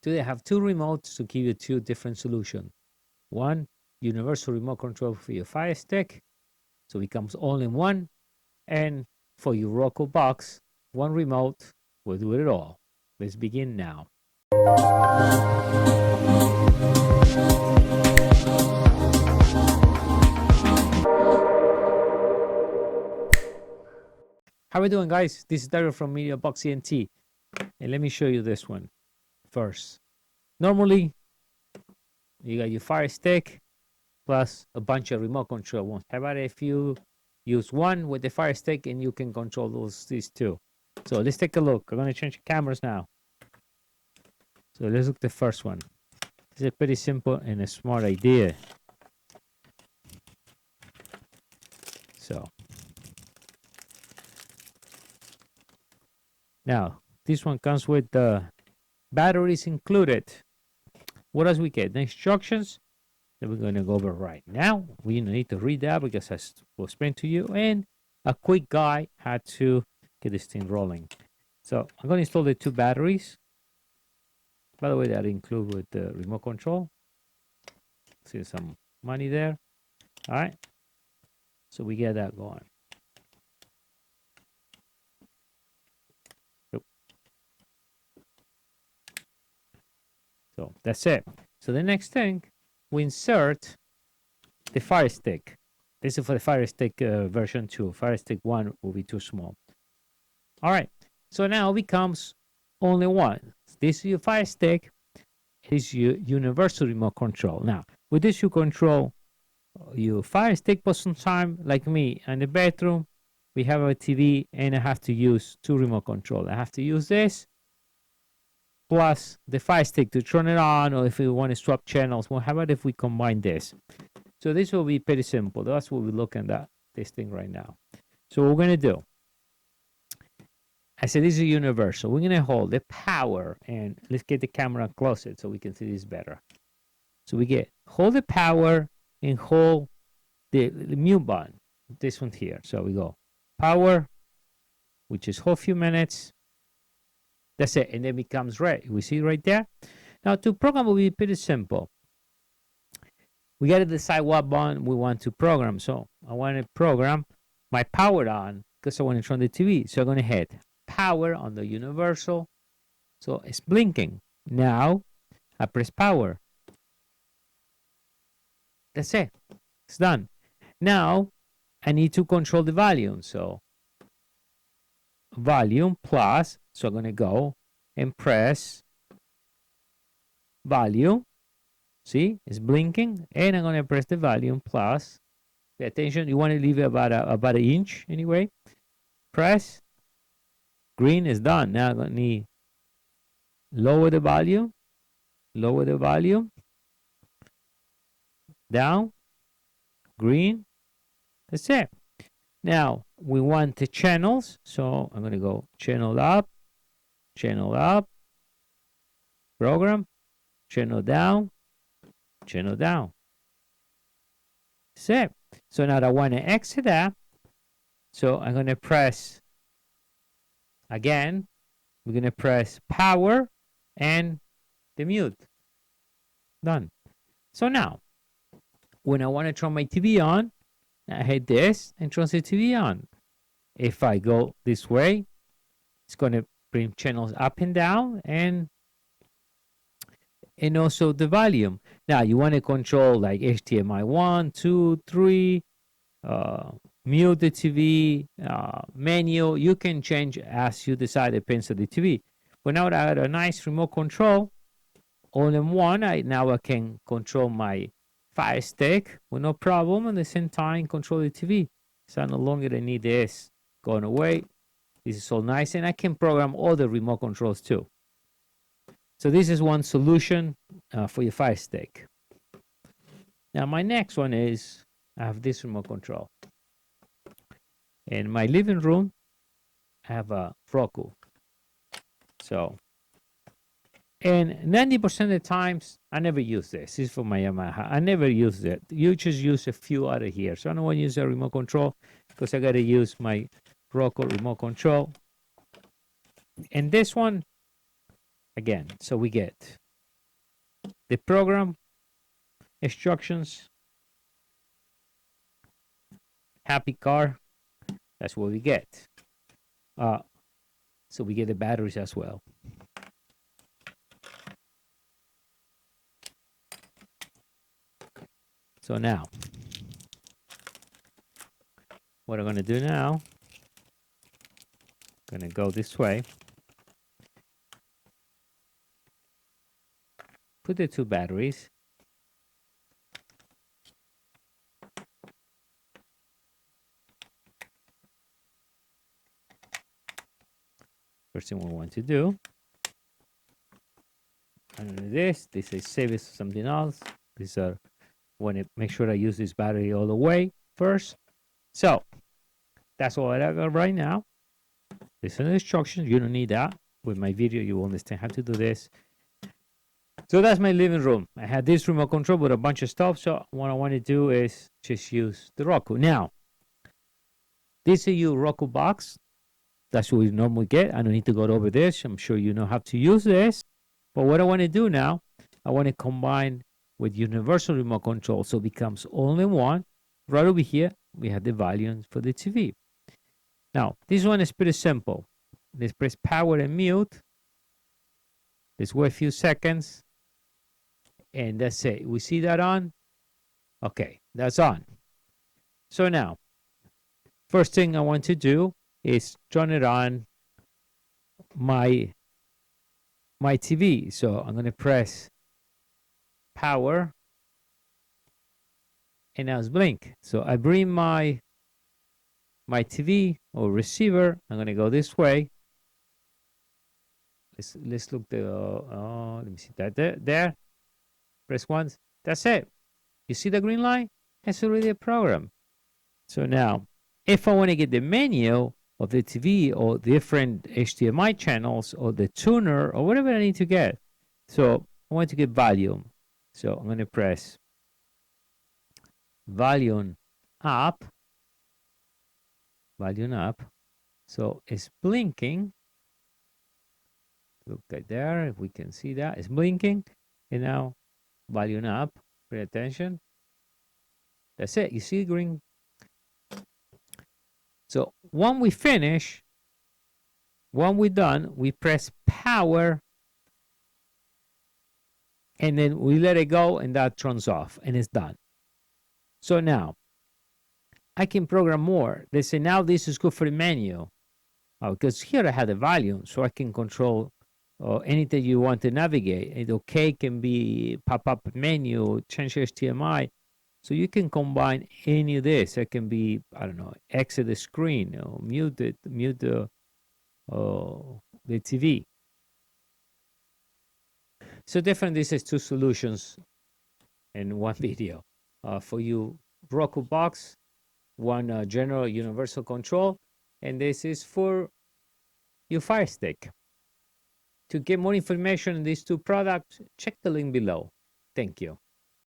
Today I have two remotes to give you two different solutions. One universal remote control for your Fire Stick, so it becomes all in one, and for your Roku box, one remote will do it all. Let's begin now. How are we doing, guys? This is Dario from MEDIABOXENT, and let me show you this one first. Normally, you got your Fire Stick plus a bunch of remote control ones. How about if you use one with the Fire Stick and you can control these two? So let's take a look. I'm going to change the cameras now. So let's look at the first one. This is a pretty simple and a smart idea. So now this one comes with the batteries included. What else we get? The instructions that we're going to go over right now. We need to read that because I will explain to you, and a quick guide how to get this thing rolling. So I'm going to install the two batteries. By the way, that include with the remote control. See some money there. All right. So we get that going. So that's it. So the next thing, we insert the Fire Stick. This is for the Fire Stick version 2. Fire Stick 1 will be too small. All right. So now it becomes only one. This is your Fire Stick. Is your universal remote control. Now, with this, you control your Fire Stick, but sometimes, like me, in the bedroom, we have a TV, and I have to use two remote control. I have to use this plus the Fire Stick to turn it on, or if we want to swap channels. Well, how about if we combine this? So this will be pretty simple. That's what we're looking at this thing right now. So what we're going to do, I said this is universal. We're going to hold the power, and let's get the camera closer so we can see this better. So we hold the power and hold the mute button, this one here. So we go power, which is hold a few minutes. That's it, and then it becomes red. We see right there. Now to program will be pretty simple. We got to decide what button we want to program. So I want to program my power on because I want to turn the TV. So I'm going to hit power on the universal. So it's blinking. Now I press power. That's it. It's done. Now I need to control the volume. So volume plus. So I'm going to go and press volume. See, it's blinking. And I'm going to press the volume plus. Pay attention. You want to leave it about an inch anyway. Press. Green is done. Now I'm going to need lower the volume. Lower the volume. Down. Green. That's it. Now we want the channels. So I'm going to go channel up. Channel up. Program. Channel down. Channel down. That's it. So now I want to exit that. So I'm going to press again. We're going to press power and the mute. Done. So now, when I want to turn my TV on, I hit this and turn the TV on. If I go this way, it's going to bring channels up and down and also the volume. Now you want to control like HDMI 1, 2, 3, mute the TV, menu. You can change as you decide, depends on the TV. But now that I got a nice remote control, all in one, now I can control my Fire Stick with no problem, and at the same time control the TV. So I no longer need this going away. This is so nice, and I can program all the remote controls too. So this is one solution for your Fire Stick. Now my next one is I have this remote control. In my living room, I have a Roku. So, and 90% of the times, I never use this. This is for my Yamaha. I never use it. You just use a few out of here. So I don't want to use a remote control because I got to use my Roku remote control. And this one, again, so we get the program instructions, happy car, that's what we get. So we get the batteries as well. So now, what I'm going to do now, I'm going to go this way. Put the two batteries. First thing we want to do, and this is save it to something else. These are, want to make sure I use this battery all the way first. So that's all I got right now. These are the instructions. You don't need that. With my video, you will understand how to do this. So that's my living room. I had this remote control with a bunch of stuff. So what I want to do is just use the Roku. Now, this is your Roku box. That's what we normally get. I don't need to go over this. I'm sure you know how to use this. But what I want to do now, I want to combine with universal remote control so it becomes all in one. Right over here, we have the volume for the TV. Now, this one is pretty simple. Let's press power and mute. Let's wait a few seconds. And that's it. We see that on? Okay, that's on. So now, first thing I want to do is turn it on my TV. So I'm going to press power. And now it's blink. So I bring my TV or receiver. I'm going to go this way. Let's look the let me see that there. Press once. That's it. You see the green line? It's already a program. So now, if I want to get the menu of the TV or different HDMI channels or the tuner or whatever I need to get, so I want to get volume. So I'm going to press volume up. Volume up. So it's blinking. Look right there, if we can see that. It's blinking. And now volume up. Pay attention. That's it. You see green. So when we finish, when we're done, we press power and then we let it go and that turns off and it's done. So now I can program more. They say now this is good for the menu. Because here I have the volume, so I can control anything you want to navigate. And OK can be pop-up menu, change HDMI. So you can combine any of this. It can be, I don't know, exit the screen, or mute the TV. So definitely this is two solutions in one video. For you Roku box, one general universal control, and this is for your Fire Stick. To get more information on these two products, check the link below. Thank you.